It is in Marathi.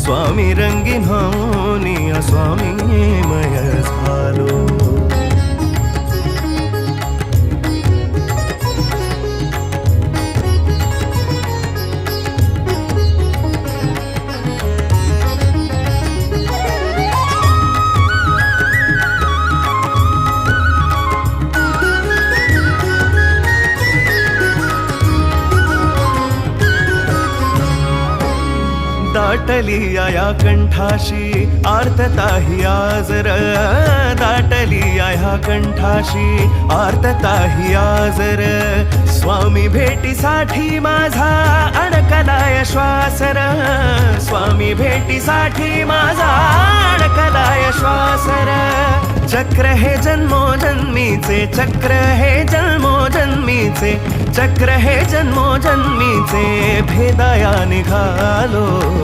स्वामी रंगीन होऊनी स्वामीमय झालो. दाटली या कंठाशी आर्तता ही आजर, दाटली या कंठाशी आर्तता ही आजर. स्वामी भेटीसाठी माझा अडकलाय श्वासर, स्वामी भेटीसाठी माझा अडकलाय श्वासर. चक्र हे जन्मोजन्मीचे, चक्र हे जन्मोजन्मीचे, चक्र हे जन्मोजन्मीचे, भेदाया निघालो.